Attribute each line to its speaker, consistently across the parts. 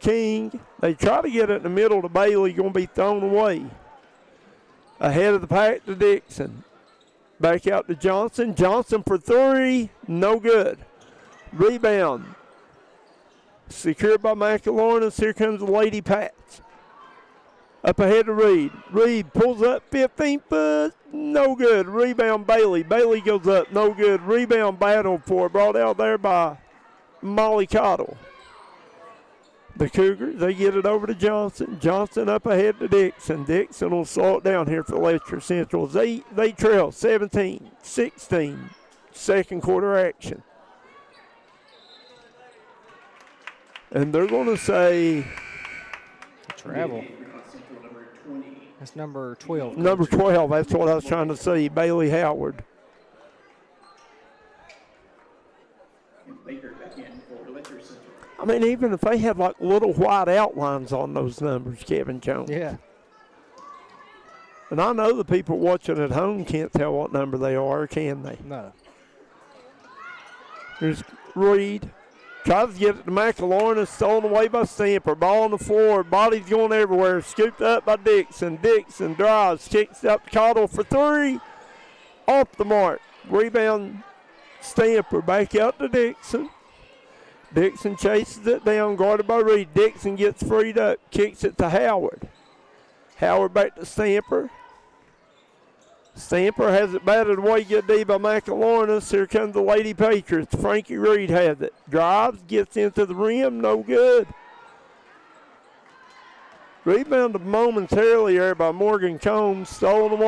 Speaker 1: King. They try to get it in the middle to Bailey, going to be thrown away. Ahead of the pack to Dixon. Back out to Johnson. Johnson for three, no good. Rebound. Secured by McElornis. Here comes the Lady Pats. Up ahead to Reed. Reed pulls up 15 foot. No good. Rebound Bailey. Bailey goes up. No good. Rebound battle for. Brought out there by Molly Cottle. The Cougars, they get it over to Johnson. Johnson up ahead to Dixon. Dixon will slow it down here for Letcher Central. They trail 17-16. Second quarter action. And they're going to say
Speaker 2: travel. That's number 12.
Speaker 1: Number 12, that's what I was trying to say, Bailey Howard. I mean, even if they have like little white outlines on those numbers, Kevin Jones.
Speaker 2: Yeah.
Speaker 1: And I know the people watching at home can't tell what number they are, can they?
Speaker 2: No.
Speaker 1: Here's Reed. Tries to get it to McElornis, stolen away by Stamper. Ball on the floor, body's going everywhere. Scooped up by Dixon. Dixon drives, kicks up to Cottle for three. Off the mark. Rebound Stamper, back out to Dixon. Dixon chases it down, guarded by Reed. Dixon gets freed up, kicks it to Howard. Howard back to Stamper. Stamper has it batted away, good D by McElornis. Here comes the Lady Patriots. Frankie Reed has it. Drives, gets into the rim, no good. Rebounded momentarily there by Morgan Combs. Stolen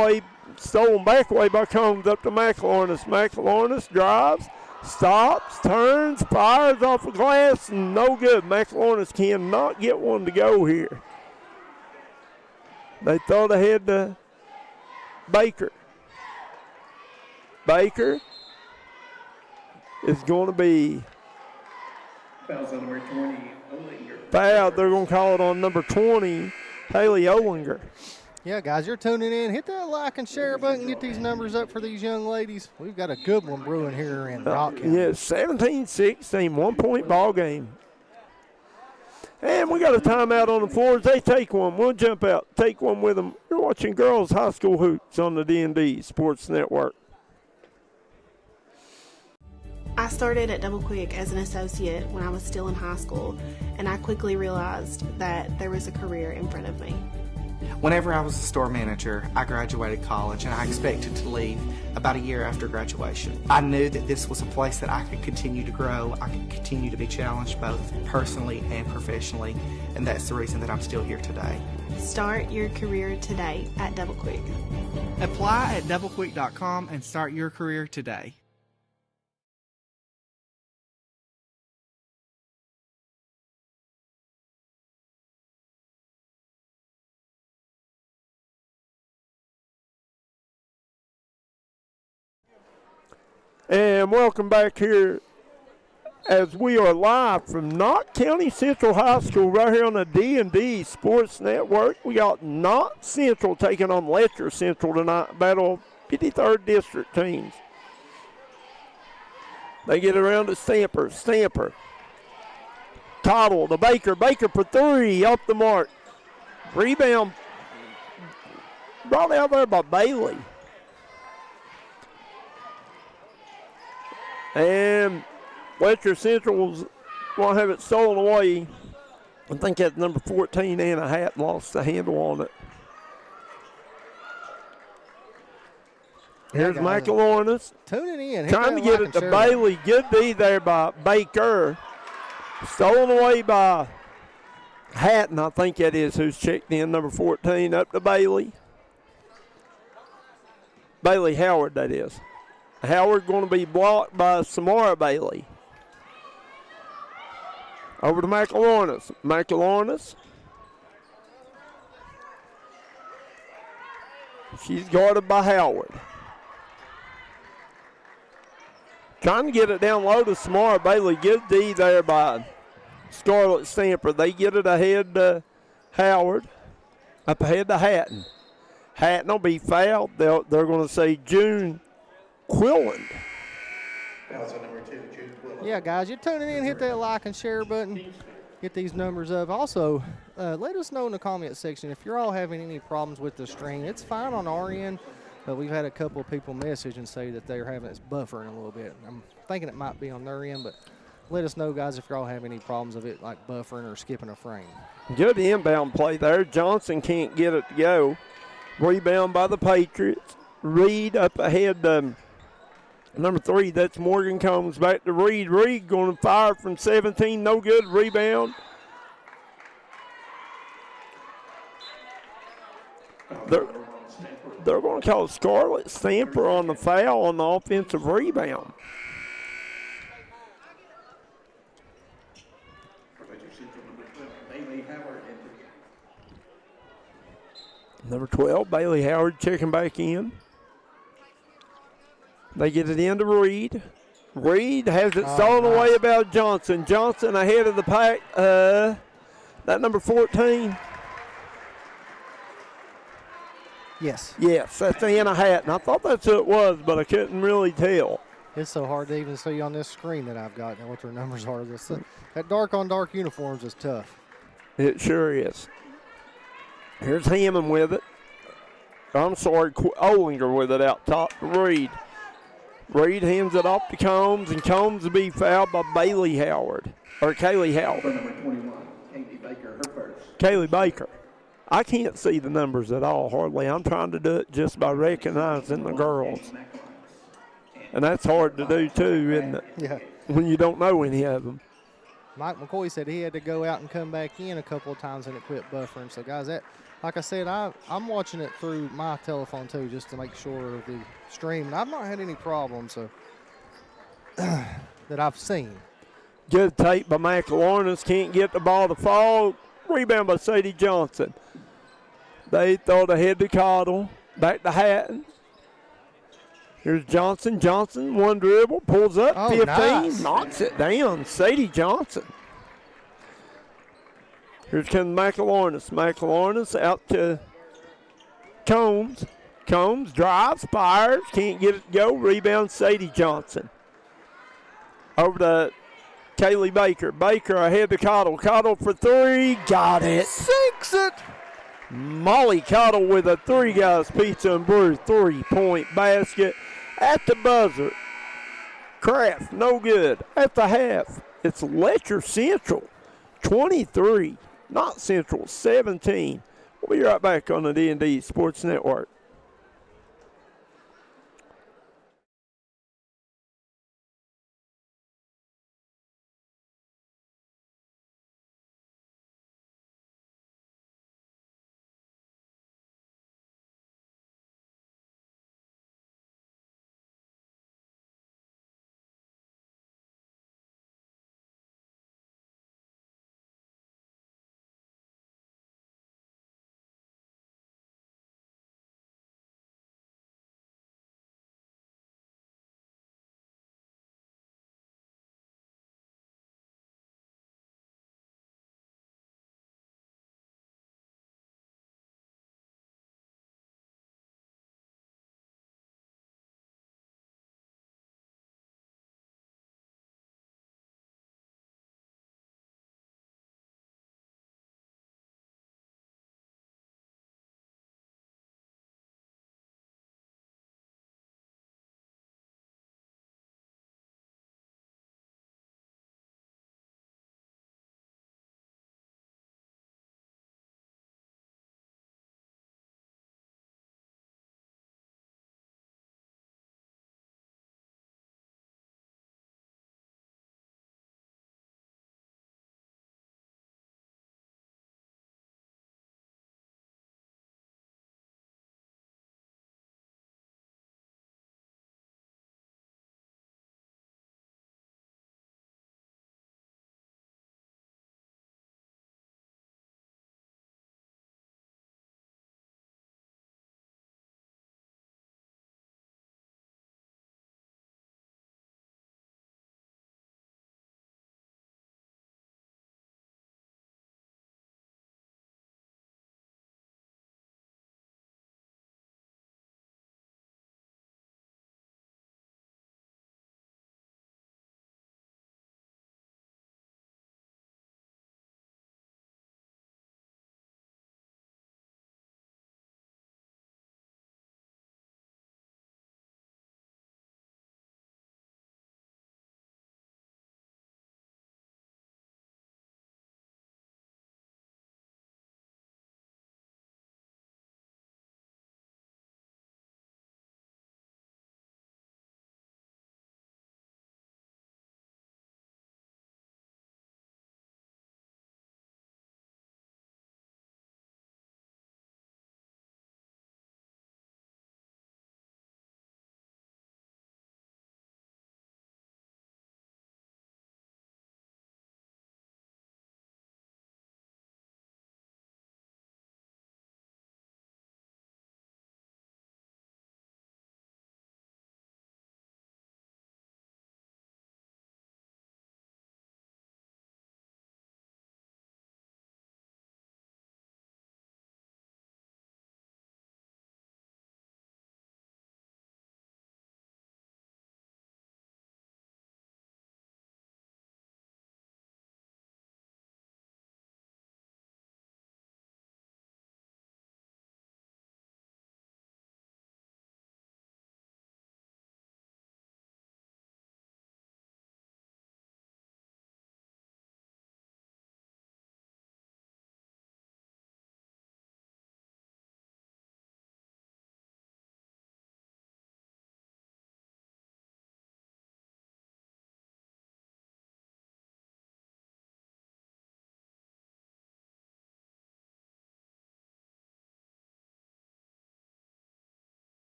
Speaker 1: back away by Combs up to McElornis. McElornis drives. Stops, turns, fires off the glass, and no good. McElornis cannot get one to go here. They throw it ahead to Baker. Baker is going to be
Speaker 3: foul's on number 20, Olinger.
Speaker 1: Foul. They're going to call it on number 20, Haley Olinger.
Speaker 2: Yeah, guys, you're tuning in. Hit that like and share button. Get these numbers up for these young ladies. We've got a good one brewing here in Rock County.
Speaker 1: Yeah, 17-16, 1 point ball game. And we got a timeout on the floors. They take one. We'll jump out, take one with them. You're watching Girls High School Hoops on the D&D Sports Network.
Speaker 4: I started at Double Quick as an associate when I was still in high school, and I quickly realized that there was a career in front of me.
Speaker 5: Whenever I was a store manager, I graduated college and I expected to leave about a year after graduation. I knew that this was a place that I could continue to grow, I could continue to be challenged both personally and professionally, and that's the reason that I'm still here today.
Speaker 4: Start your career today at Double Quick.
Speaker 5: Apply at doublequick.com and start your career today.
Speaker 1: And welcome back here as we are live from Knott County Central High School right here on the D&D Sports Network. We got Knott Central taking on Letcher Central tonight, battle of 53rd District teams. They get around to Stamper. Cottle to Baker. Baker for three, off the mark. Rebound brought out there by Bailey. And Letcher Central will have it stolen away. I think that's number 14, Anna Hatton, lost the handle on it. Here's McElornis.
Speaker 2: Tuning in.
Speaker 1: Trying to get it to Bailey. Good D there by Baker. Stolen away by Hatton, I think that is who's checked in, number 14, up to Bailey. Bailey Howard, that is. Howard going to be blocked by Samara Bailey. Over to McElornis. McElornis. She's guarded by Howard. Trying to get it down low to Samara Bailey. Good D there by Scarlett Stamper. They get it ahead to Howard. Up ahead to Hatton. Hatton will be fouled. They're going to say June Quilland.
Speaker 3: Foul's on number 2, June Quilland.
Speaker 2: Yeah, guys, you're tuning in. Hit that like and share button. get these numbers up. Also, let us know in the comment section if you're all having any problems with the stream. It's fine on our end, but we've had a couple of people message and say that they're having this buffering a little bit. I'm thinking it might be on their end, but let us know, guys, if you're all having any problems of it, like buffering or skipping a frame.
Speaker 1: Good inbound play there. Johnson can't get it to go. Rebound by the Patriots. Reed up ahead. Number 3, that's Morgan Combs. Back to Reed. Reed going to fire from 17. No good. Rebound. They're going to call Scarlett Stamper on the foul on the offensive rebound. Number 12, Bailey Howard checking back in. They get it into Reed. Reed has it stolen away about Johnson. Johnson ahead of the pack. That number 14.
Speaker 2: Yes.
Speaker 1: Yes, that's Anna Hatton. I thought that's who it was, but I couldn't really tell.
Speaker 2: It's so hard to even see on this screen that I've got what their numbers are. That dark-on-dark uniforms is tough.
Speaker 1: It sure is. Here's Hammond with it. I'm sorry, Olinger with it out top to Reed. Reed hands it off to Combs, and Combs will be fouled by Bailey Howard, or Kaylee Howard.
Speaker 3: Number 21, Kaylee Baker, her first.
Speaker 1: Kaylee Baker. I can't see the numbers at all, hardly. I'm trying to do it just by recognizing the girls. And that's hard to do, too, isn't it?
Speaker 2: Yeah.
Speaker 1: When you don't know any of them.
Speaker 2: Mike McCoy said he had to go out and come back in a couple of times and it quit buffering. So, guys, that, like I said, I'm watching it through my telephone, too, just to make sure of the stream. And I've not had any problems that I've seen.
Speaker 1: Good tape by McLaurin. Can't get the ball to fall. Rebound by Sadie Johnson. They throw it ahead to Cottle. Back to Hatton. Here's Johnson. Johnson, one dribble, pulls up, 15,
Speaker 2: nice.
Speaker 1: Knocks it down. Sadie Johnson. Here comes McLaurin. McLaurin out to Combs. Combs drives, fires, can't get it to go. Rebound, Sadie Johnson. Over to Kaylee Baker. Baker ahead to Cottle. Cottle for 3. Got it.
Speaker 2: Sinks it.
Speaker 1: Molly Cottle with a 3 Guys Pizza and Brew 3-point basket at the buzzer. Kraft, no good. At the half, it's Letcher Central, 23. Knott Central, 17. We'll be right back on the D&D Sports Network.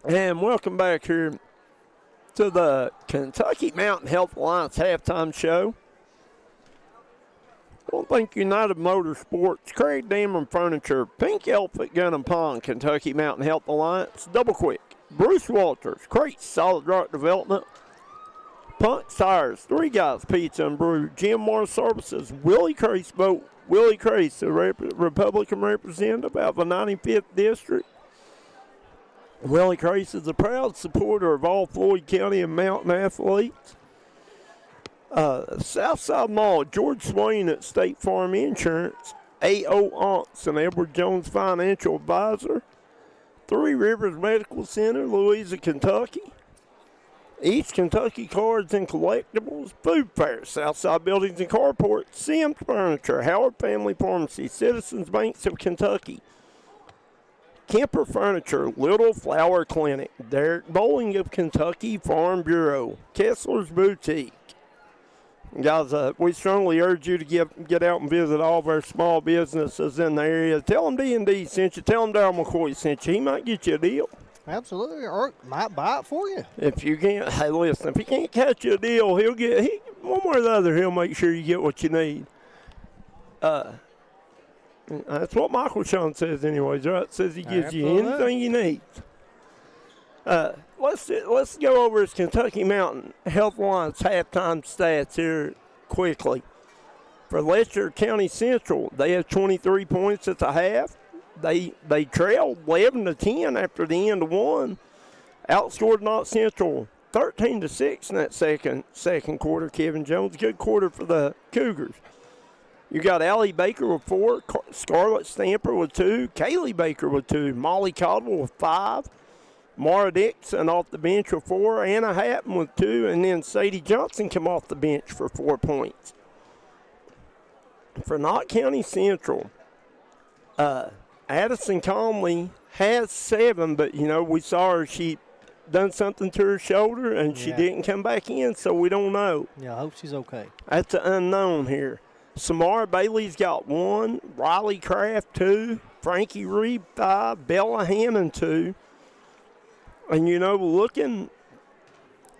Speaker 1: And welcome back here to the Kentucky Mountain Health Alliance halftime show. I want to thank United Motorsports, Craig Damon Furniture, Pink Elephant Gun and Pond, Kentucky Mountain Health Alliance, Double Quick, Bruce Walters, Crate Solid Rock Development, Punk Tires, Three Guys Pizza and Brew, Jim Moore Services, Willie Crace Boat, Willie Crace, the Republican representative out of the 95th District. Willie Crace is a proud supporter of all Floyd County and Mountain athletes. Southside Mall, George Swain at State Farm Insurance, A.O. Aunts and Edward Jones Financial Advisor, Three Rivers Medical Center, Louisa, Kentucky, East Kentucky Cards and Collectibles, Food Fair, Southside Buildings and Carports, Sims Furniture, Howard Family Pharmacy, Citizens Banks of Kentucky, Kemper Furniture, Little Flower Clinic, Derek Bowling of Kentucky Farm Bureau, Kessler's Boutique. Guys, we strongly urge you to get out and visit all of our small businesses in the area. Tell them D&D sent you. Tell them Darryl McCoy sent you. He might get you a deal.
Speaker 2: Absolutely, or might buy it for you.
Speaker 1: If you can't, hey, listen, if he can't catch you a deal, one way or the other, he'll make sure you get what you need. That's what Michael Sean says anyways, right? Says he gives you anything you need. Let's go over his Kentucky Mountain Health Alliance halftime stats here quickly. For Letcher County Central, they have 23 points at the half. They trailed 11-10 after the end of one. Outscored Knott Central 13-6 in that second quarter. Kevin Jones, good quarter for the Cougars. You got Allie Baker with 4, Scarlett Stamper with 2, Kaylee Baker with 2, Molly Caldwell with 5, Mara Dixon off the bench with 4, Anna Hatton with 2, and then Sadie Johnson come off the bench for 4 points. For Knott County Central, Addison Conley has 7, but, we saw her, she done something to her shoulder, and she didn't come back in, so we don't know.
Speaker 2: Yeah, I hope she's okay.
Speaker 1: That's an unknown here. Samara Bailey's got 1, Riley Craft 2, Frankie Reed 5, Bella Hammond 2. And,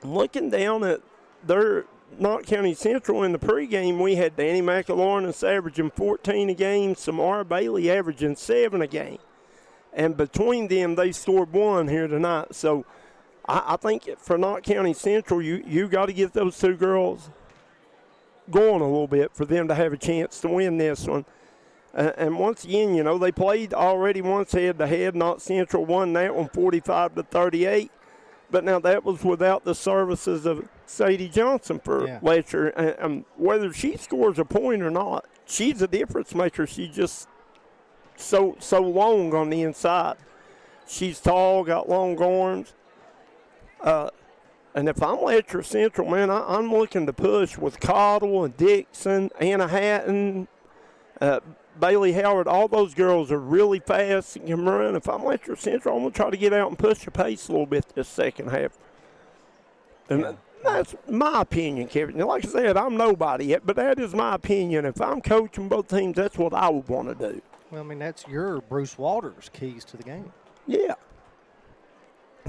Speaker 1: looking down at their Knott County Central in the pregame, we had Danny McElaurin averaging 14 a game, Samara Bailey averaging 7 a game. And between them, they scored 1 here tonight. So I think for Knott County Central, you got to get those 2 girls going a little bit for them to have a chance to win this one. And once again, they played already once head-to-head. Knott Central won that one 45-38. But now that was without the services of Sadie Johnson for Letcher. And whether she scores a point or not, she's a difference maker. She's just so long on the inside. She's tall, got long arms. And if I'm Letcher Central, man, I'm looking to push with Cottle and Dixon, Anna Hatton, Bailey Howard. All those girls are really fast and can run. If I'm Letcher Central, I'm going to try to get out and push the pace a little bit this second half. And that's my opinion, Kevin. Like I said, I'm nobody yet, but that is my opinion. If I'm coaching both teams, that's what I would want to do.
Speaker 2: Well, I mean, that's your Bruce Walters keys to the game.
Speaker 1: Yeah.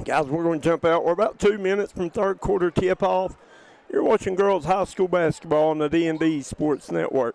Speaker 1: Guys, we're going to jump out. We're about 2 minutes from third quarter tip-off. You're watching girls high school basketball on the D&D Sports Network.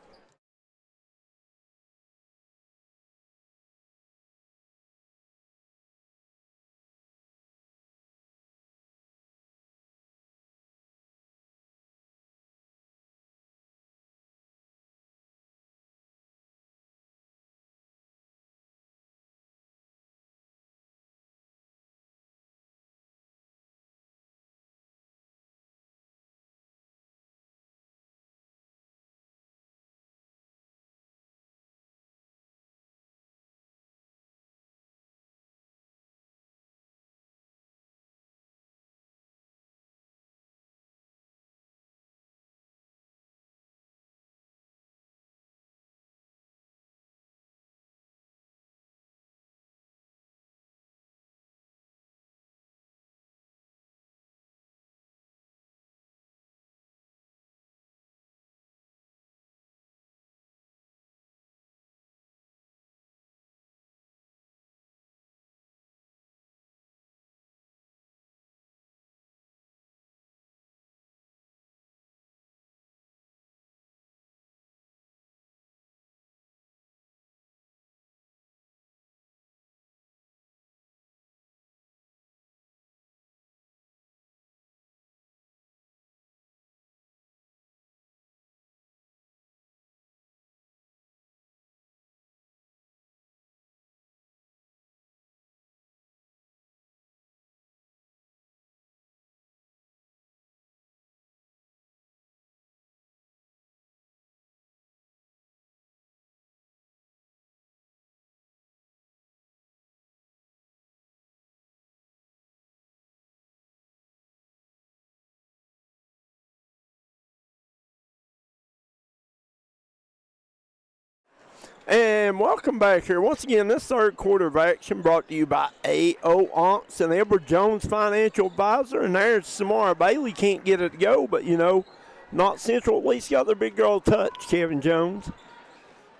Speaker 1: And welcome back here. Once again, this third quarter of action brought to you by A.O. Onks and Edward Jones Financial Advisor. And there's Samara Bailey. Can't get it to go, but, you know, Knott Central at least got their big girl touch, Kevin Jones.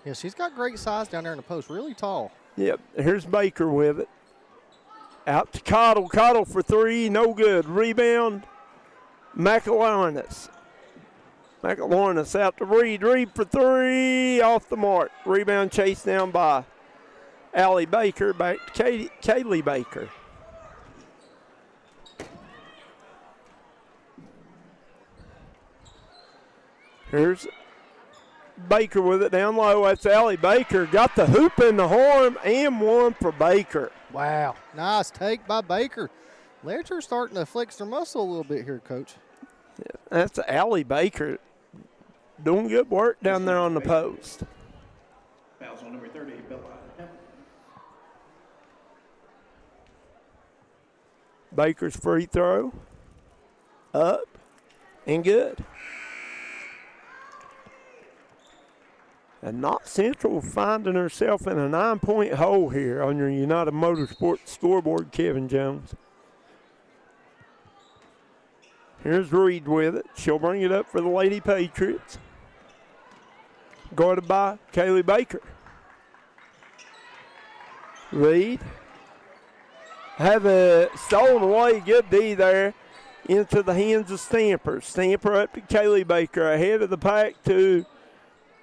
Speaker 2: Yeah, she's got great size down there in the post, really tall.
Speaker 1: Yep, here's Baker with it. Out to Cottle. Cottle for three, no good. Rebound, McElornis. McElornis out to Reed. Reed for three, off the mark. Rebound chased down by Allie Baker. Back to Kaylee Baker. Here's Baker with it down low. That's Allie Baker. Got the hoop in the horn and one for Baker.
Speaker 2: Wow, nice take by Baker. Letcher starting to flex their muscle a little bit here, Coach.
Speaker 1: Yeah, that's Allie Baker doing good work down there on the post.
Speaker 3: Fouls on number 30, Bella.
Speaker 1: Baker's free throw. Up and good. And Knott Central finding herself in a 9-point hole here on your United Motorsports scoreboard, Kevin Jones. Here's Reed with it. She'll bring it up for the Lady Patriots. Guarded by Kaylee Baker. Reed. Have it stolen away. Good D there into the hands of Stamper. Stamper up to Kaylee Baker. Ahead of the pack to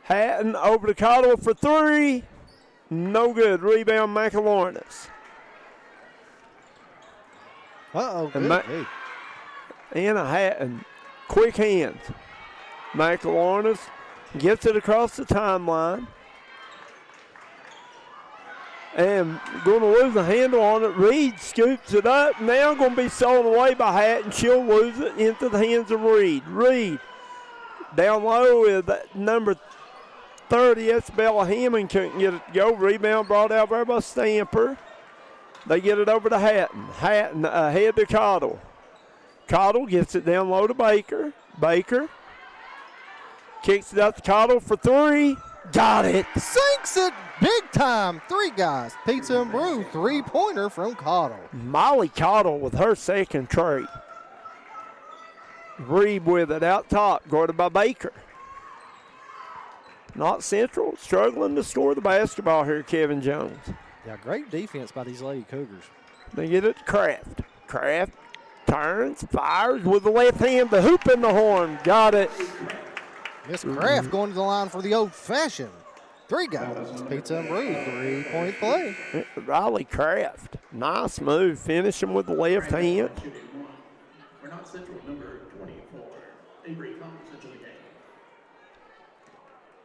Speaker 1: Hatton. Over to Cottle for three. No good. Rebound McElornis.
Speaker 2: Uh-oh, good D.
Speaker 1: Anna Hatton. Quick hands. McElornis gets it across the timeline. And going to lose the handle on it. Reed scoops it up. Now going to be stolen away by Hatton. She'll lose it into the hands of Reed. Reed down low with number 30. That's Bella Hammond. Couldn't get it to go. Rebound brought out there by Stamper. They get it over to Hatton. Hatton ahead to Cottle. Cottle gets it down low to Baker. Baker kicks it out to Cottle for three. Got it.
Speaker 2: Sinks it big time. Three guys. Pizza and Brew, three-pointer from Cottle.
Speaker 1: Molly Cottle with her second tray. Reed with it out top, guarded by Baker. Knott Central struggling to score the basketball here, Kevin Jones.
Speaker 2: Yeah, great defense by these Lady Cougars.
Speaker 1: They get it to Kraft. Kraft turns, fires with the left hand, the hoop in the horn. Got it.
Speaker 2: Miss Kraft going to the line for the old-fashioned. Three guys. Pizza and Brew, three-point play.
Speaker 1: Riley Kraft. Nice move. Finishing with the left hand.
Speaker 3: We're not Central number 24. Avery Combs into the game.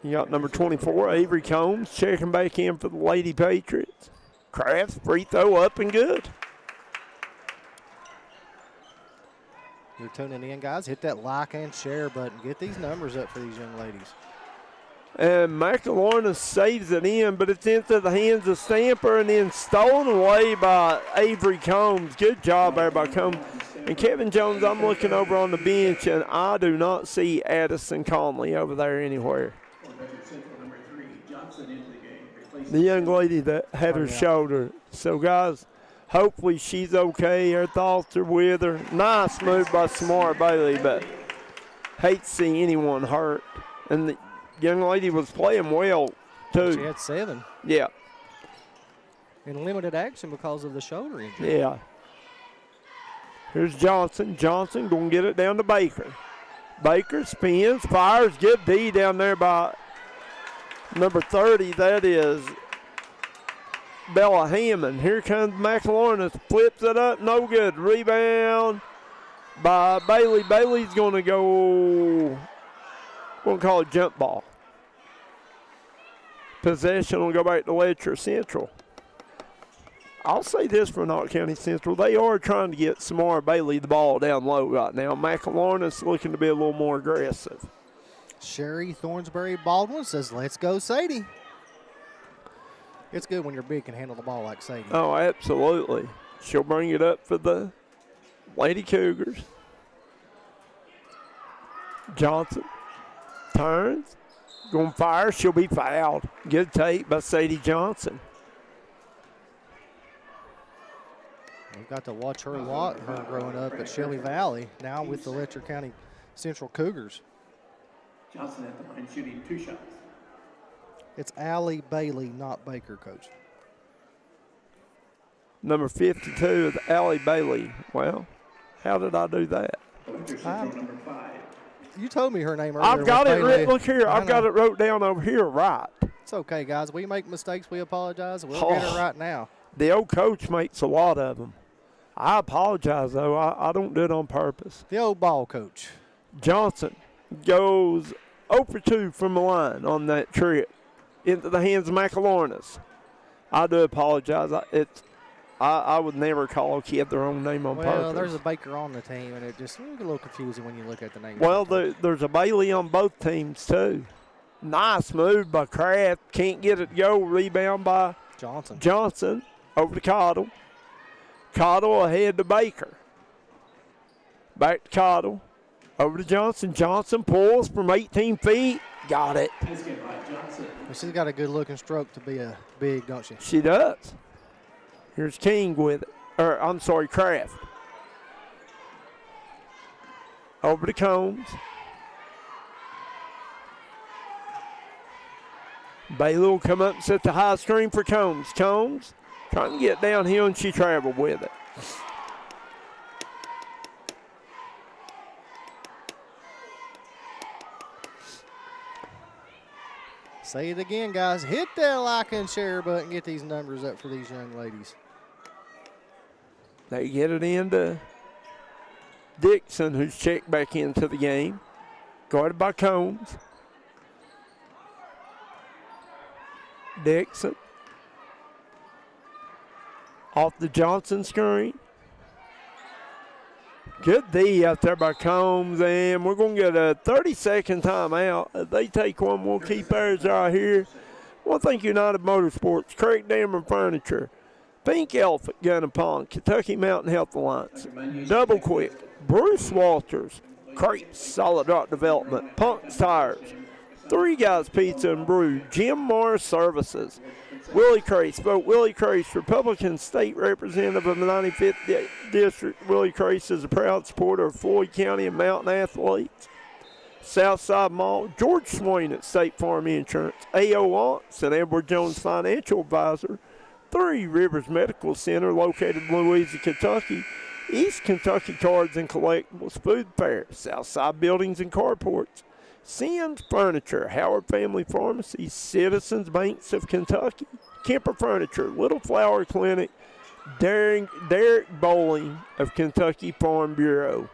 Speaker 1: You got number 24, Avery Combs, checking back in for the Lady Patriots. Kraft's free throw up and good.
Speaker 2: You're tuning in, guys. Hit that like and share button. Get these numbers up for these young ladies.
Speaker 1: And McElornis saves it in, but it's into the hands of Stamper and then stolen away by Avery Combs. Good job there by Combs. And Kevin Jones, I'm looking over on the bench, and I do not see Addison Conley over there anywhere. The young lady that had her shoulder. So, guys, hopefully she's okay. Her thoughts are with her. Nice move by Samara Bailey, but hate to see anyone hurt. And the young lady was playing well, too.
Speaker 2: She had 7.
Speaker 1: Yeah.
Speaker 2: In limited action because of the shoulder injury.
Speaker 1: Yeah. Here's Johnson. Johnson going to get it down to Baker. Baker spins, fires, good D down there by number 30. That is Bella Hammond. Here comes McElornis. Flips it up. No good. Rebound by Bailey. Bailey's going to go, we'll call it jump ball. Possession will go back to Letcher Central. I'll say this for Knott County Central. They are trying to get Samara Bailey the ball down low right now. McElornis looking to be a little more aggressive.
Speaker 2: Sherry Thornsbury Baldwin says, let's go, Sadie. It's good when your big can handle the ball like Sadie.
Speaker 1: Oh, absolutely. She'll bring it up for the Lady Cougars. Johnson turns, Going to fire. She'll be fouled. Good take by Sadie Johnson.
Speaker 2: We've got to watch her a lot, her growing up at Shelby Valley, now with the Letcher County Central Cougars.
Speaker 3: Johnson at the line shooting 2 shots.
Speaker 2: It's Allie Bailey, not Baker, Coach.
Speaker 1: Number 52 is Allie Bailey. Well, how did I do that?
Speaker 3: Letcher Central number 5.
Speaker 2: You told me her name earlier.
Speaker 1: I've got it.
Speaker 2: Bailey.
Speaker 1: Look here.
Speaker 2: I
Speaker 1: I've got
Speaker 2: know.
Speaker 1: it wrote down over here right.
Speaker 2: It's okay, guys. We make mistakes. We apologize. We'll get it right now.
Speaker 1: The old coach makes a lot of them. I apologize, though. I don't do it on purpose.
Speaker 2: The old ball coach. Johnson
Speaker 1: Goes 0 for 2 from the line on that trip into the hands of McElornis. I do apologize. I would never call a kid their own name on purpose.
Speaker 2: Well, there's a Baker on the team, and it just gets a little confusing when you look at the name.
Speaker 1: Well, there's a Bailey on both teams, too. Nice move by Kraft. Can't get it to go. Rebound by Johnson over to Cottle. Cottle ahead to Baker. Back to Cottle. Over to Johnson. Johnson pulls from 18 feet. Got it.
Speaker 2: She's got a good-looking stroke to be a big, don't she?
Speaker 1: She does. Here's King with it. Kraft. Over to Combs. Bailey will come up and set the high screen for Combs. Combs trying to get downhill, and she traveled with it.
Speaker 2: Say it again, guys. Hit that like and share button. Get these numbers up for these young ladies.
Speaker 1: They get it into Dixon, who's checked back into the game. Guarded by Combs. Dixon. Off the Johnson screen. Good D out there by Combs, and we're going to get a 30-second timeout. If they take one, we'll keep ours right here. I want to thank United Motorsports, Craig Dammer Furniture, Pink Elephant Gun and Pond, Kentucky Mountain Health Alliance, Double Quick, Bruce Walters, Crate Solid Rock Development, Punk's Tires, Three Guys Pizza and Brew, Jim Morris Services, Willie Crace, vote Willie Crace, Republican State Representative of the 95th District. Willie Crace is a proud supporter of Floyd County and Mountain Athletes. Southside Mall, George Swain at State Farm Insurance, A.O. Aunts and Edward Jones Financial Advisor, Three Rivers Medical Center located in Louisa, Kentucky, East Kentucky Cards and Collectibles Food Fair, Southside Buildings and Carports, Sims Furniture, Howard Family Pharmacy, Citizens Banks of Kentucky, Kemper Furniture, Little Flower Clinic, Derek Bowling of Kentucky Farm Bureau.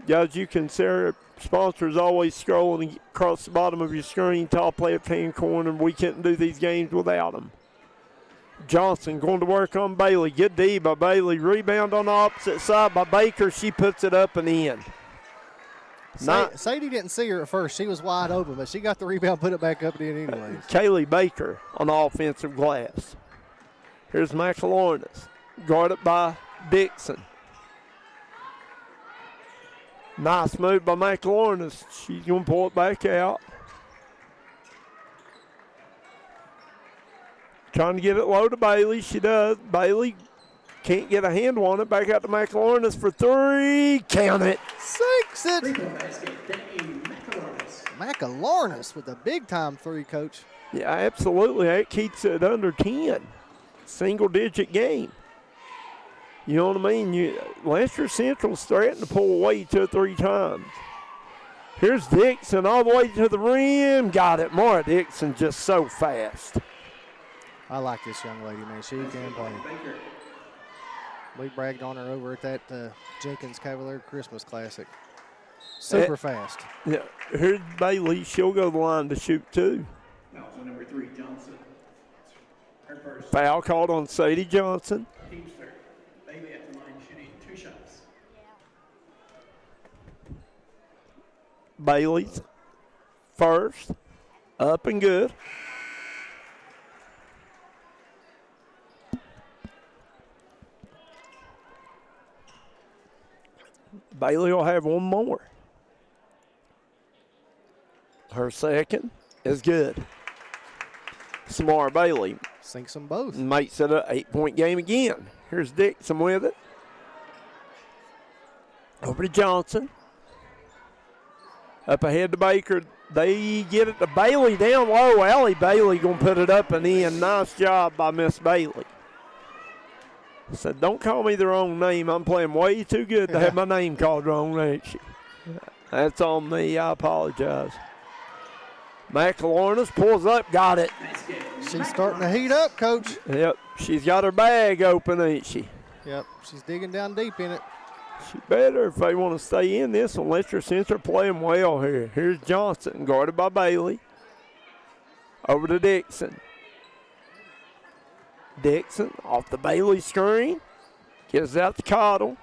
Speaker 1: Guys, you can see our sponsors always scrolling across the bottom of your screen, top left-hand corner. We couldn't do these games without them. Johnson going to work on Bailey. Good D by Bailey. Rebound on the opposite side by Baker. She puts it up and in.
Speaker 2: Sadie didn't see her at first. She was wide open, but she got the rebound, put it back up and in anyways.
Speaker 1: Kaylee Baker on the offensive glass. Here's McElornis, guarded by Dixon. Nice move by McElornis. She's going to pull it back out. Trying to get it low to Bailey. She does. Bailey can't get a handle on it. Back out to McElornis for three. Count it.
Speaker 2: Six it. McElornis with a big-time three, Coach.
Speaker 1: Yeah, absolutely. That keeps it under 10. Single-digit game. You know what I mean? Letcher Central's threatened to pull away 2 or 3 times. Here's Dixon all the way to the rim. Got it. Mara Dixon just so fast.
Speaker 2: I like this young lady, man. She can play. We bragged on her over at that Jenkins Cavalier Christmas Classic. Super fast.
Speaker 1: Yeah. Here's Bailey. She'll go the line to shoot 2.
Speaker 3: Also number 3, Johnson. Her first.
Speaker 1: Foul called on Sadie Johnson.
Speaker 3: Team's third. Bailey at the line shooting 2 shots.
Speaker 1: Bailey's first. Up and good. Bailey will have one more. Her second. is good. Samara Bailey
Speaker 2: Sinks them both.
Speaker 1: makes it an 8-point game again. Here's Dixon with it. Over to Johnson. Up ahead to Baker. They get it to Bailey down low. Allie Bailey going to put it up and in. Nice job by Miss Bailey. Said, don't call me the wrong name. I'm playing way too good to have my name called wrong, ain't she? That's on me. I apologize. McElornis pulls up, got it.
Speaker 2: She's starting to heat up, Coach.
Speaker 1: Yep, she's got her bag open, ain't she?
Speaker 2: Yep, she's digging down deep in it.
Speaker 1: She better if they want to stay in this one. Letcher Central playing well here. Here's Johnson, guarded by Bailey. Over to Dixon. Dixon off the Bailey screen. Gets out to Cottle.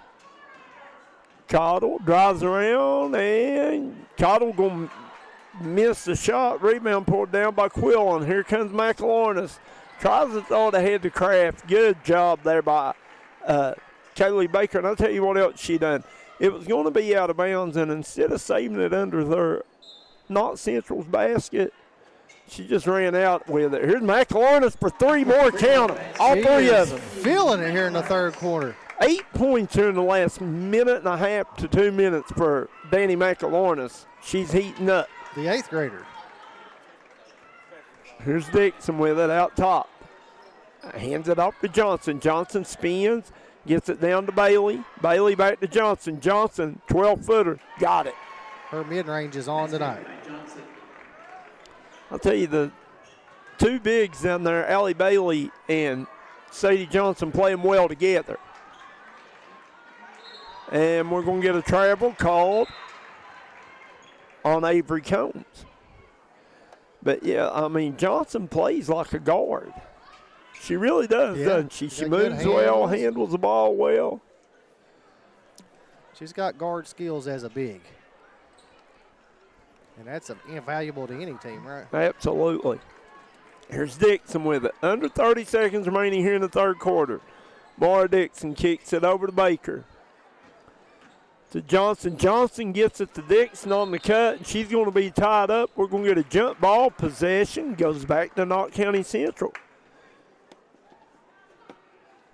Speaker 1: Cottle drives around, and Cottle going to miss the shot. Rebound pulled down by Quillen. Here comes McElornis. Tries to throw it ahead to Kraft. Good job there by Kaylee Baker. And I'll tell you what else she done. It was going to be out of bounds, and instead of saving it under their Knott Central's basket, she just ran out with it. Here's McElornis for three more. Count them. All three of them.
Speaker 2: Feeling it here in the third quarter.
Speaker 1: 8 points here in the last minute and a half to 2 minutes for Danny McElornis. She's heating up.
Speaker 2: The 8th grader.
Speaker 1: Here's Dixon with it out top. Hands it off to Johnson. Johnson spins, gets it down to Bailey. Bailey back to Johnson. Johnson, 12-footer, got it.
Speaker 2: Her mid-range is on tonight.
Speaker 1: I'll tell you, the two bigs down there, Allie Bailey and Sadie Johnson, playing well together. And we're going to get a travel called on Avery Combs. But, yeah, I mean, Johnson plays like a guard. She really does, doesn't she? She moves well, handles the ball well.
Speaker 2: She's got guard skills as a big. And that's invaluable to any team, right?
Speaker 1: Absolutely. Here's Dixon with it. Under 30 seconds remaining here in the third quarter. Mara Dixon kicks it over to Baker. To Johnson. Johnson gets it to Dixon on the cut, and she's going to be tied up. We're going to get a jump ball. Possession goes back to Knott County Central.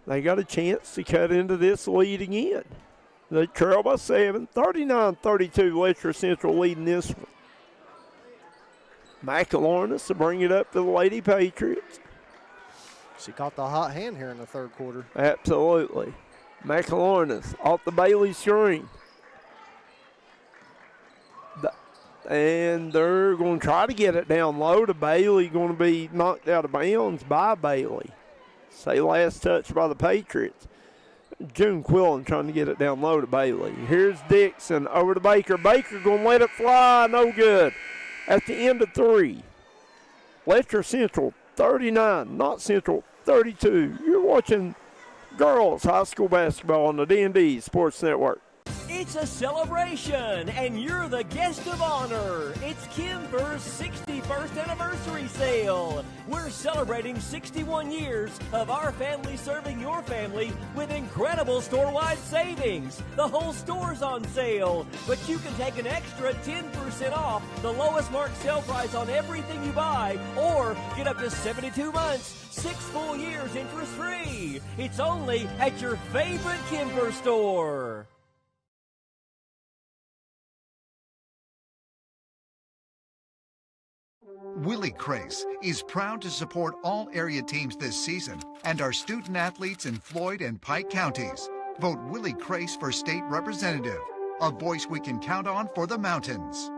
Speaker 1: They got a chance to cut into this lead again. They trail by 7. 39-32, Letcher Central leading this one. McElornis to bring it up to the Lady Patriots.
Speaker 2: She caught the hot hand here in the third quarter.
Speaker 1: Absolutely. McElornis off the Bailey screen. And they're going to try to get it down low to Bailey. Going to be knocked out of bounds by Bailey. Say last touch by the Patriots. June Quillen trying to get it down low to Bailey. Here's Dixon over to Baker. Baker going to let it fly. No good. At the end of 3. Letcher Central 39. Knott Central 32. You're watching girls high school basketball on the D&D Sports Network.
Speaker 6: It's a celebration, and you're the guest of honor. It's Kimber's 61st anniversary sale. We're celebrating 61 years of our family serving your family with incredible store-wide savings. The whole store's on sale, but you can take an extra 10% off the lowest marked sale price on everything you buy, or get up to 72 months, 6 full years interest-free. It's only at your favorite Kimber store.
Speaker 7: Willie Crace is proud to support all area teams this season and our student athletes in Floyd and Pike counties. Vote Willie Crace for state representative, a voice we can count on for the mountains.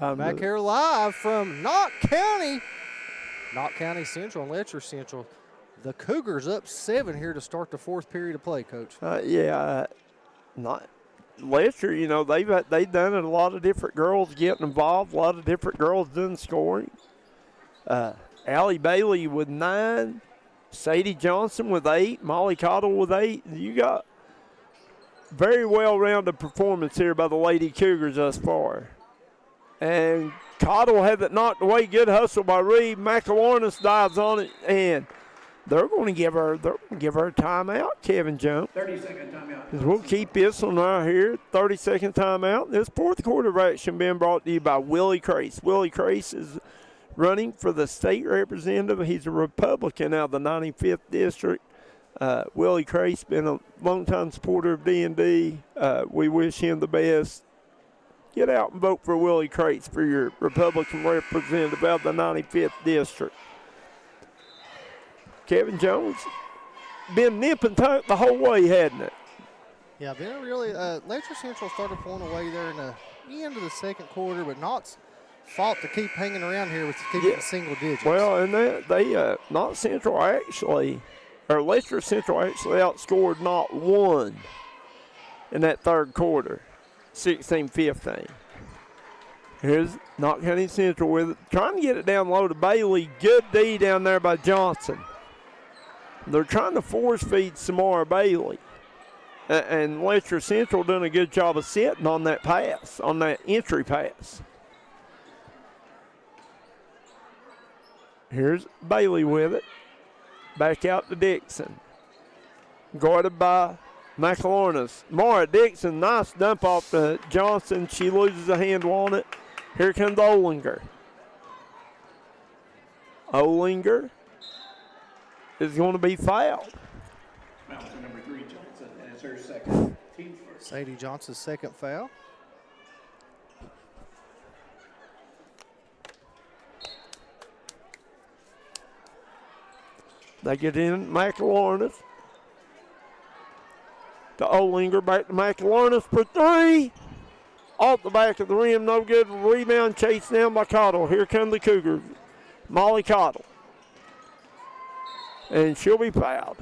Speaker 2: Back here live from Knott County. Knott County Central and Letcher Central. The Cougars up 7 here to start the fourth period of play, Coach.
Speaker 1: Not Letcher, you know, they've done it. A lot of different girls getting involved, a lot of different girls doing scoring. Allie Bailey with 9, Sadie Johnson with 8, Molly Cottle with 8. You got very well-rounded performance here by the Lady Cougars thus far. And Cottle had it knocked away. Good hustle by Reed. McElornis dives on it, and they're going to give her a timeout, Kevin Jones.
Speaker 3: 30-second timeout.
Speaker 1: 'Cause we'll keep this one right here. 30-second timeout. This fourth quarter action being brought to you by Willie Crace. Willie Crace is running for the state representative. He's a Republican out of the 95th district. Willie Crace been a longtime supporter of D&D. We wish him the best. Get out and vote for Willie Crace for your Republican representative out of the 95th district. Kevin Jones been nip and tuck the whole way, hadn't it?
Speaker 2: Yeah, been really. Letcher Central started pulling away there in the end of the second quarter, but Knott's fought to keep hanging around here with keeping it single digits.
Speaker 1: Well, and they Knott Central actually, or Letcher Central actually outscored Knott 1 in that third quarter, 16-15. Here's Knott County Central with it, trying to get it down low to Bailey. Good D down there by Johnson. They're trying to force feed Samara Bailey. And Letcher Central doing a good job of sitting on that pass, on that entry pass. Here's Bailey with it. Back out to Dixon. Guarded by McElornis. Mara Dixon, nice dump off to Johnson. She loses a handle on it. Here comes Olinger. Olinger is going to be fouled.
Speaker 3: Foul to number 3, Johnson, and it's her second. Team's first.
Speaker 2: Sadie Johnson's second foul.
Speaker 1: They get in McElornis. To Olinger, back to McElornis for 3. Off the back of the rim, no good. Rebound chased down by Cottle. Here come the Cougars. Molly Cottle. And she'll be fouled.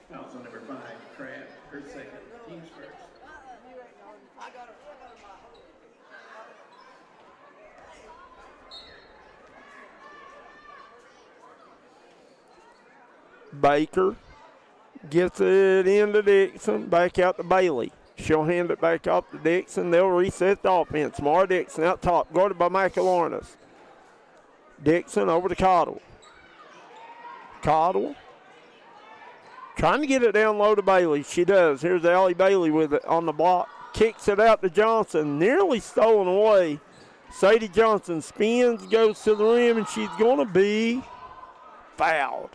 Speaker 3: Foul to number 5, Craft, her second. Team's first.
Speaker 1: Baker gets it into Dixon, back out to Bailey. She'll hand it back off to Dixon. They'll reset the offense. Mara Dixon out top, guarded by McElornis. Dixon over to Cottle. Cottle trying to get it down low to Bailey. She does. Here's Allie Bailey with it on the block. Kicks it out to Johnson. Nearly stolen away. Sadie Johnson spins, goes to the rim, and she's going to be fouled.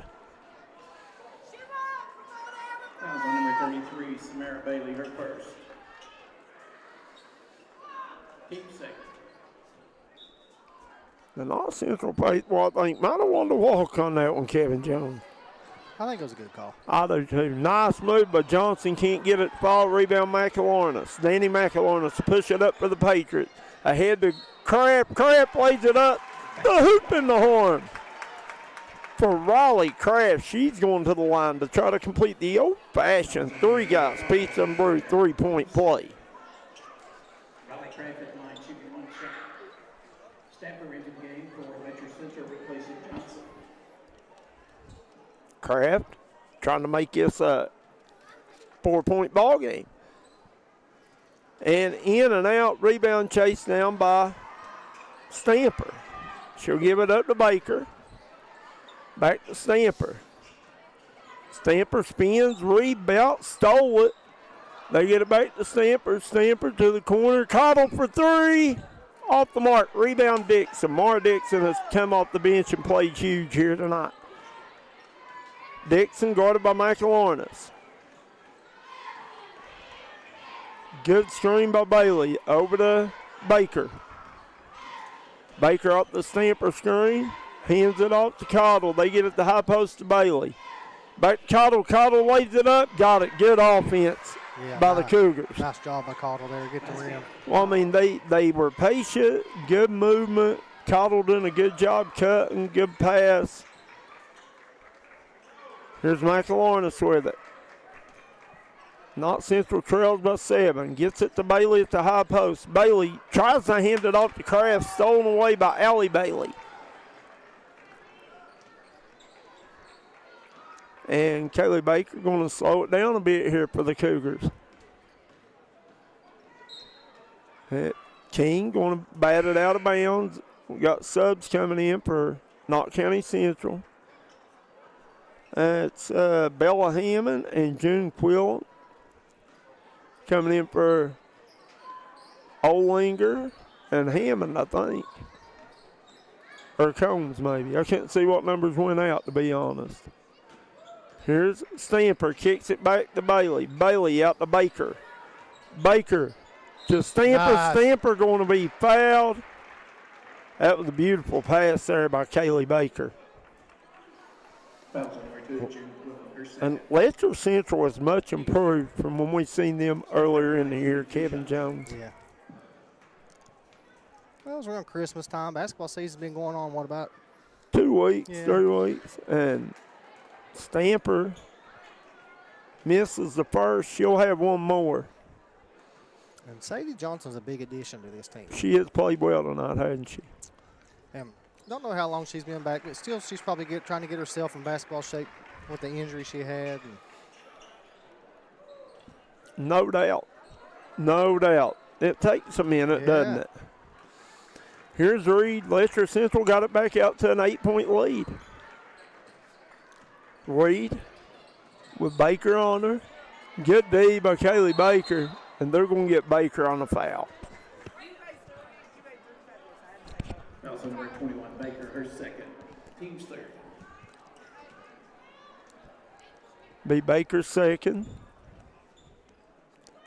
Speaker 3: Foul on number 33, Samara Bailey, her first. Team second.
Speaker 1: The North Central baseball, I think, might have wanted to walk on that one, Kevin Jones.
Speaker 2: I think it was a good call.
Speaker 1: I do too. Nice move, but Johnson can't get it to fall. Rebound McElornis. Danny McElornis to push it up for the Patriots. Ahead to Craft. Craft lays it up. The hoop in the horn. For Raleigh Craft, she's going to the line to try to complete the old-fashioned 3 guys pizza and brew 3-point play.
Speaker 3: Raleigh Craft at line, shooting 1 shot. Staffer into the game for Letcher Central, replacing Johnson.
Speaker 1: Craft trying to make this a 4-point ball game. And in and out, rebound chased down by Stamper. She'll give it up to Baker. Back to Stamper. Stamper spins, rebound, stole it. They get it back to Stamper. Stamper to the corner. Cottle for 3. Off the mark. Rebound Dixon. Mara Dixon has come off the bench and played huge here tonight. Dixon guarded by McElornis. Good screen by Bailey. Over to Baker. Baker up the Stamper screen. Hands it off to Cottle. They get it the high post to Bailey. Back to Cottle. Cottle lays it up. Got it. Good offense by the Cougars.
Speaker 2: Nice job by Cottle there. Get the rim.
Speaker 1: Well, I mean, they were patient. Good movement. Cottle doing a good job cutting. Good pass. Here's McElornis with it. Knott Central trails by 7. Gets it to Bailey at the high post. Bailey tries to hand it off to Kraft. Stolen away by Allie Bailey. And Kaylee Baker going to slow it down a bit here for the Cougars. King going to bat it out of bounds. We got subs coming in for Knott County Central. It's Bella Hammond and June Quill coming in for Olinger and Hammond, I think. Or Combs, maybe. I can't see what numbers went out, to be honest. Here's Stamper, kicks it back to Bailey. Bailey out to Baker. Baker to Stamper.
Speaker 2: Nice.
Speaker 1: Stamper going to be fouled. That was a beautiful pass there by Kaylee Baker.
Speaker 3: Fouls on number 2, June Quill, her second.
Speaker 1: And Letcher Central is much improved from when we seen them earlier in the year, Kevin Jones.
Speaker 2: Yeah. Well, it was around Christmas time. Basketball season's been going on, what about?
Speaker 1: 2 weeks,
Speaker 2: Yeah.
Speaker 1: 3 weeks. And Stamper misses the first. She'll have one more.
Speaker 2: And Sadie Johnson's a big addition to this team.
Speaker 1: She has played well tonight, hasn't she?
Speaker 2: Don't know how long she's been back, but still she's probably trying to get herself in basketball shape with the injury she had. And
Speaker 1: No doubt. No doubt. It takes a minute, doesn't
Speaker 2: Yeah.
Speaker 1: it? Here's Reed. Letcher Central got it back out to an 8-point lead. Reed with Baker on her. Good D by Kaylee Baker, and they're going to get Baker on the foul.
Speaker 3: Fouls on number 21, Baker, her second. Team's third.
Speaker 1: Be Baker's second.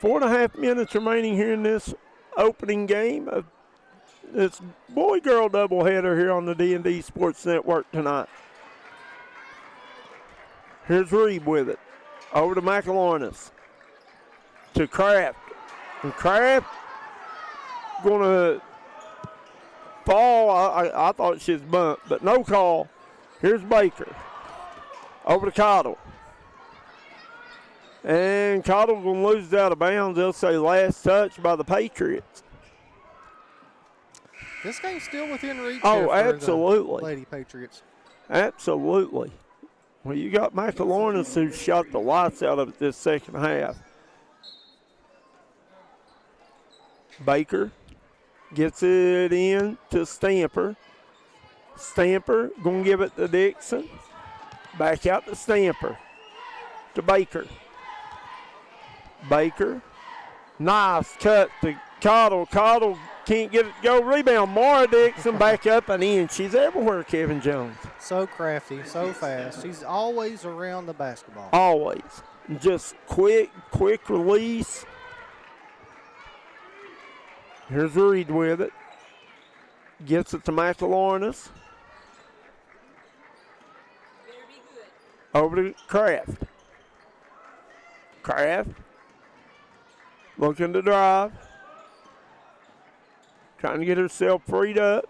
Speaker 1: 4.5 minutes remaining here in this opening game of this boy-girl doubleheader here on the D&D Sports Network tonight. Here's Reed with it. Over to McElornis. To Kraft. And Kraft going to fall. I thought she was bumped, but no call. Here's Baker. Over to Cottle. And Cottle going to lose it out of bounds. They'll say last touch by the Patriots.
Speaker 2: this game's still within reach.
Speaker 1: Oh,
Speaker 2: here for
Speaker 1: absolutely.
Speaker 2: the Lady Patriots.
Speaker 1: Absolutely. Well, you got McElornis who shot the lights out of it this second half. Baker gets it in to Stamper. Stamper going to give it to Dixon. Back out to Stamper. To Baker. Baker. Nice cut to Cottle. Cottle can't get it to go. Rebound. Mara Dixon back up and in. She's everywhere, Kevin Jones.
Speaker 2: So crafty, so fast. She's always around the basketball.
Speaker 1: Always. Just quick release. Here's Reed with it. Gets it to McElornis. Over to Kraft. Kraft. Looking to drive. Trying to get herself freed up.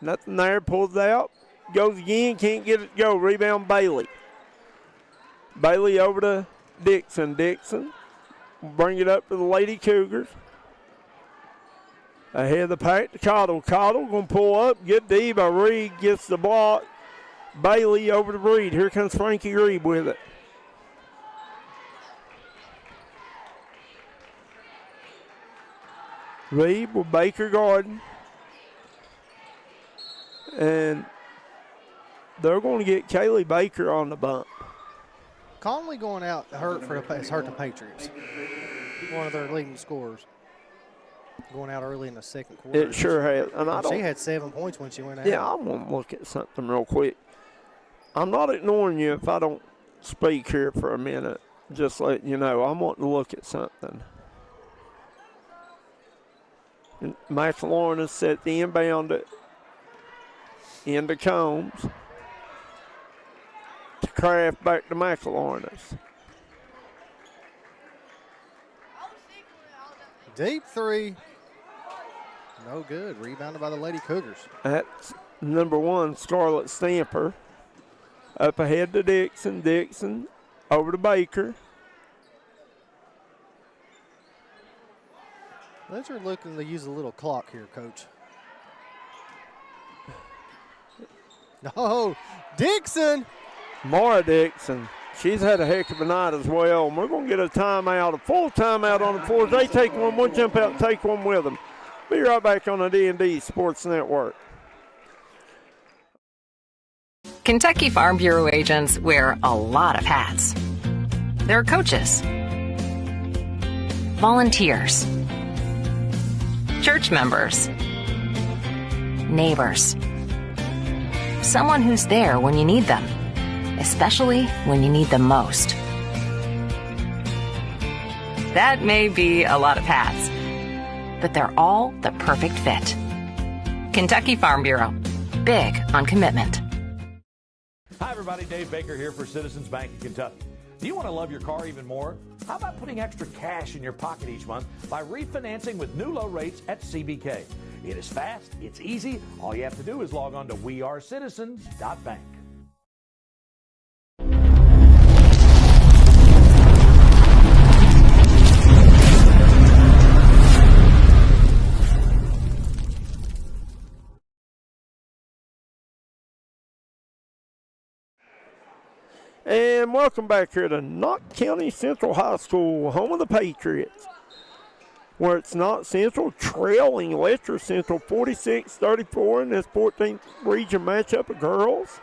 Speaker 1: Nothing there. Pulls out. Goes again. Can't get it to go. Rebound Bailey. Bailey over to Dixon. Dixon will bring it up to the Lady Cougars. Ahead of the pack to Cottle. Cottle going to pull up. Good D by Reed. Gets the block. Bailey over to Reed. Here comes Frankie Reed with it. Reed with Baker Garden. And they're going to get Kaylee Baker on the bump.
Speaker 2: Conley going out hurt the Patriots. One of their leading scorers. Going out early in the second quarter.
Speaker 1: It sure has. And
Speaker 2: She had 7 points when she went out.
Speaker 1: Yeah, I want to look at something real quick. I'm not ignoring you if I don't speak here for a minute. Just letting you know, I'm wanting to look at something. And McElornis set the inbound into Combs. To Kraft back to McElornis.
Speaker 2: Deep three. No good. Rebounded by the Lady Cougars.
Speaker 1: That's number 1, Scarlett Stamper. Up ahead to Dixon. Dixon over to Baker.
Speaker 2: Letcher looking to use a little clock here, Coach. No, Dixon.
Speaker 1: Mara Dixon. She's had a heck of a night as well. And we're going to get a timeout, a full timeout on the floor. They take one, we'll jump out and take one with them. Be right back on the D&D Sports Network.
Speaker 8: Kentucky Farm Bureau agents wear a lot of hats. They're coaches, volunteers, church members, neighbors, someone who's there when you need them, especially when you need them most. That may be a lot of hats, but they're all the perfect fit. Kentucky Farm Bureau, big on commitment.
Speaker 9: Hi, everybody. Dave Baker here for Citizens Bank of Kentucky. Do you want to love your car even more? How about putting extra cash in your pocket each month by refinancing with new low rates at CBK? It is fast, it's easy. All you have to do is log on to wearecitizens.bank.
Speaker 1: And welcome back here to Knott County Central High School, home of the Patriots, where it's Knott Central trailing Letcher Central 46-34 in this 14th region matchup of girls.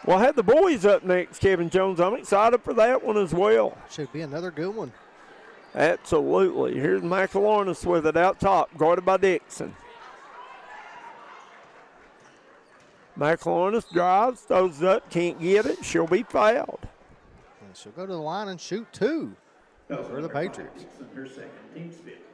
Speaker 1: We'll have the boys up next, Kevin Jones. I'm excited for that one as well.
Speaker 2: Should be another good one.
Speaker 1: Absolutely. Here's McElornis with it out top, guarded by Dixon. McElornis drives, throws it up, can't get it. She'll be fouled.
Speaker 2: And she'll go to the line and shoot two for the Patriots.
Speaker 3: Her second team spit.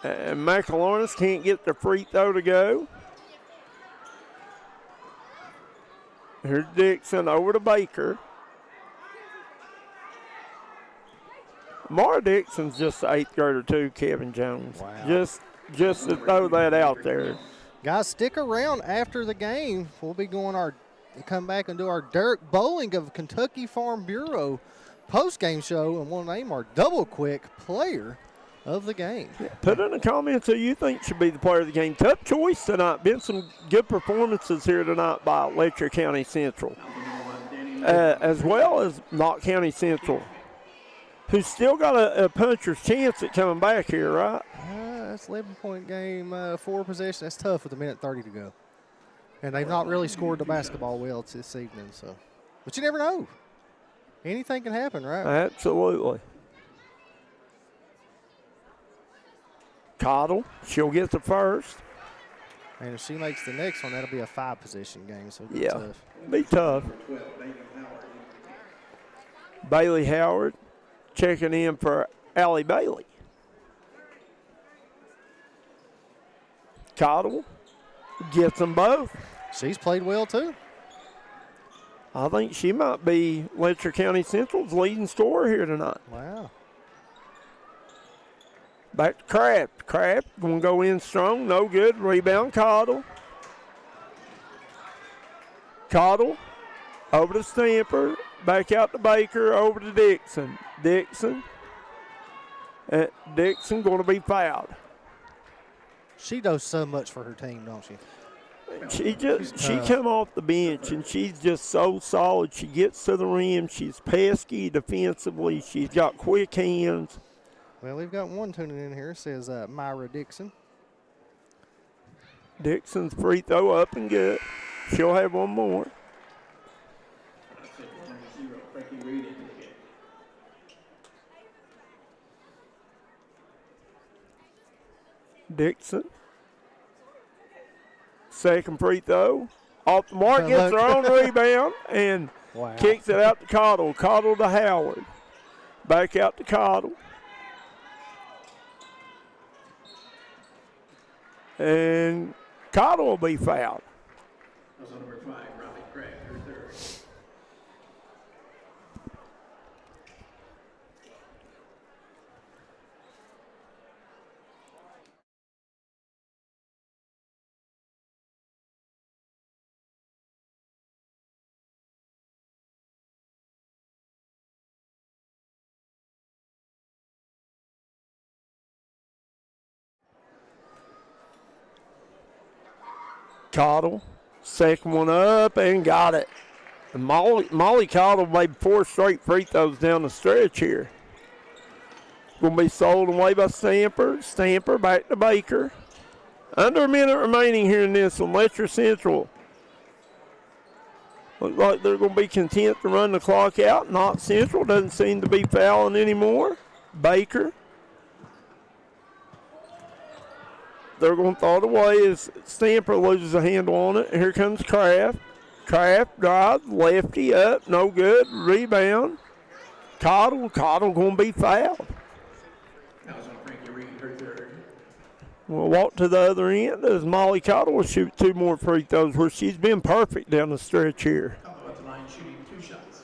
Speaker 1: And McElornis can't get the free throw to go. Here's Dixon over to Baker. Mara Dixon's just the 8th grader too, Kevin Jones.
Speaker 2: Wow.
Speaker 1: Just to throw that out there.
Speaker 2: Guys, stick around after the game. We'll be come back and do our Derek Bowling of Kentucky Farm Bureau post-game show, and we'll name our double quick player of the game.
Speaker 1: Put in the comments who you think should be the player of the game. Tough choice tonight. Been some good performances here tonight by Letcher County Central, as well as Knott County Central, who's still got a puncher's chance at coming back here, right?
Speaker 2: That's 11-point game, 4 possessions. That's tough with a minute 30 to go. And they've not really scored the basketball well this evening. So, but you never know. Anything can happen, right?
Speaker 1: Absolutely. Cottle, she'll get the first.
Speaker 2: And if she makes the next one, that'll be a 5-possession game. So it'll be
Speaker 1: Yeah,
Speaker 2: tough.
Speaker 1: Be tough. Bailey Howard checking in for Allie Bailey. Cottle gets them both.
Speaker 2: She's played well, too.
Speaker 1: I think she might be Letcher County Central's leading scorer here tonight.
Speaker 2: Wow.
Speaker 1: Back to Kraft. Kraft going to go in strong. No good. Rebound, Cottle. Cottle over to Stamper. Back out to Baker. Over to Dixon. Dixon going to be fouled.
Speaker 2: She does so much for her team, don't she?
Speaker 1: She come off the bench, and she's just so solid. She gets to the rim. She's pesky defensively. She's got quick hands.
Speaker 2: Well, we've got one tuning in here. It says Myra Dixon.
Speaker 1: Dixon's free throw up and good. She'll have one more. Dixon. Second free throw. Off the mark, gets her own rebound, and kicks it out to Cottle. Cottle to Howard. Back out to Cottle. And Cottle will be fouled.
Speaker 3: That's number 5, Riley Craig, her third.
Speaker 1: Cottle, second one up and got it. And Molly Cottle made 4 straight free throws down the stretch here. Going to be sold away by Stamper. Stamper back to Baker. Under a minute remaining here in this one. Letcher Central. Looks like they're going to be content to run the clock out. Knott Central doesn't seem to be fouling anymore. Baker. They're going to throw it away as Stamper loses a handle on it. Here comes Kraft. Kraft drives, lefty up, no good. Rebound. Cottle going to be fouled.
Speaker 3: That was on Frankie Reed, her third.
Speaker 1: We'll walk to the other end as Molly Cottle will shoot 2 more free throws where she's been perfect down the stretch here.
Speaker 3: Cottle at the line shooting 2 shots.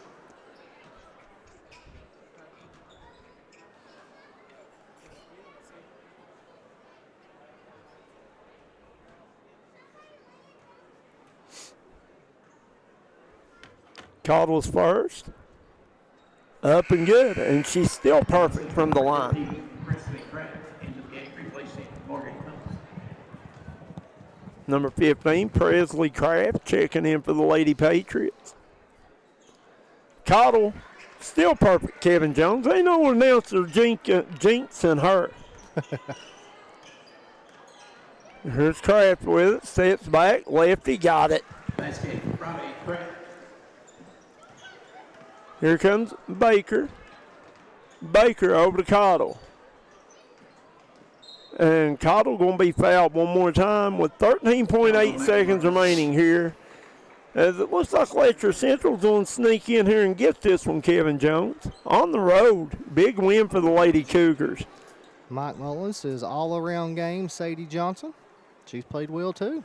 Speaker 1: Cottle's first. Up and good, and she's still perfect from the line. Number 15, Presley Kraft, checking in for the Lady Patriots. Cottle, still perfect, Kevin Jones. Ain't no one else jinxing her. Here's Kraft with it, steps back, lefty, got it.
Speaker 3: Basket, Robbie Kraft.
Speaker 1: Here comes Baker. Baker over to Cottle. And Cottle going to be fouled one more time with 13.8 seconds remaining here. As it looks like Letcher Central's going to sneak in here and get this one, Kevin Jones. On the road, big win for the Lady Cougars.
Speaker 2: Mike Mullins is all-around game. Sadie Johnson, she's played well too.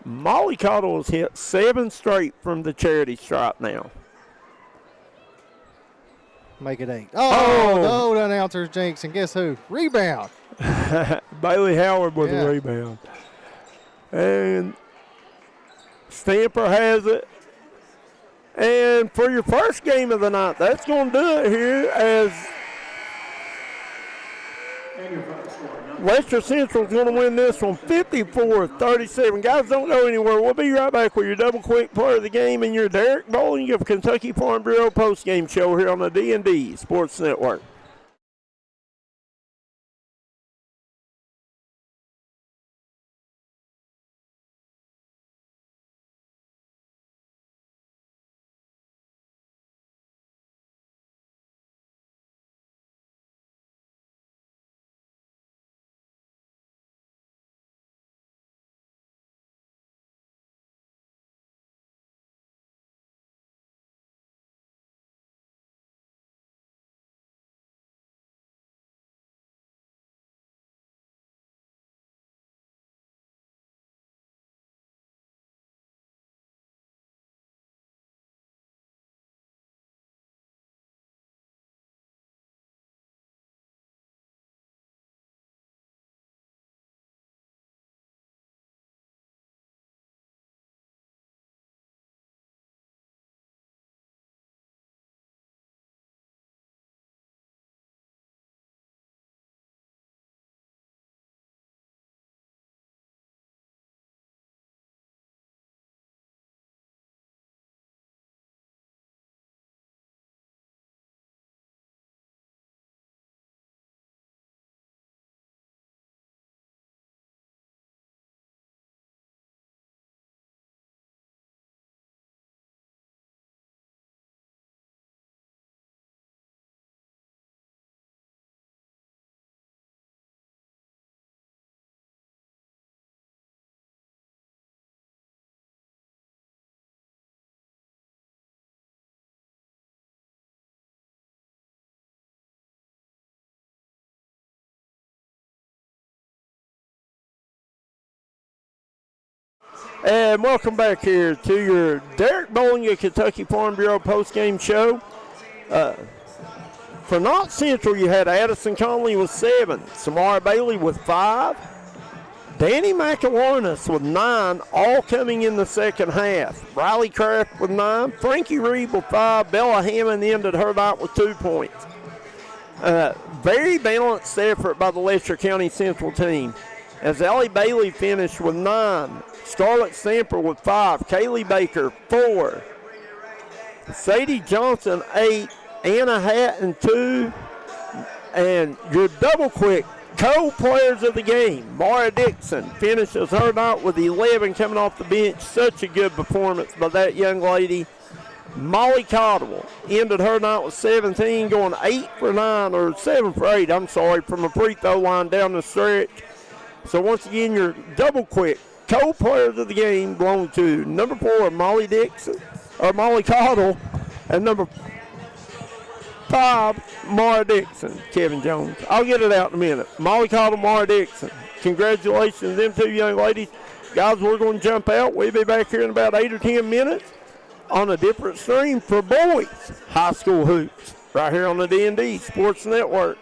Speaker 1: Molly Cottle has hit 7 straight from the charity stripe now.
Speaker 2: Make it 8. Oh, the announcer's jinx, and guess who? Rebound.
Speaker 1: Bailey Howard with a rebound. And Stamper has it. And for your first game of the night, that's going to do it here as Letcher Central's going to win this one 54-37. Guys, don't go anywhere. We'll be right back with your double quick part of the game and your Derek Bowling of Kentucky Farm Bureau post-game show here on the D&D Sports Network. And welcome back here to your Derek Bowling of Kentucky Farm Bureau post-game show. For Knott Central, you had Addison Conley with 7, Samara Bailey with 5, Danny McElwarnis with 9, all coming in the second half. Riley Kraft with 9, Frankie Reed with 5, Bella Hammond ended her night with 2 points. Very balanced effort by the Letcher County Central team. As Allie Bailey finished with 9, Scarlett Stamper with 5, Kaylee Baker 4, Sadie Johnson 8, Anna Hatton 2, and your double quick co-players of the game, Mara Dixon finishes her night with 11 coming off the bench. Such a good performance by that young lady. Molly Cottle ended her night with 17, going 8 for 9, or 7 for 8, I'm sorry, from a free throw line down the stretch. So once again, your double quick co-players of the game belong to number 4, Molly Cottle, and number 5, Mara Dixon, Kevin Jones. I'll get it out in a minute. Molly Cottle, Mara Dixon. Congratulations to them 2 young ladies. Guys, we're going to jump out. We'll be back here in about 8 or 10 minutes on a different stream for boys high school hoops right here on the D&D Sports Network.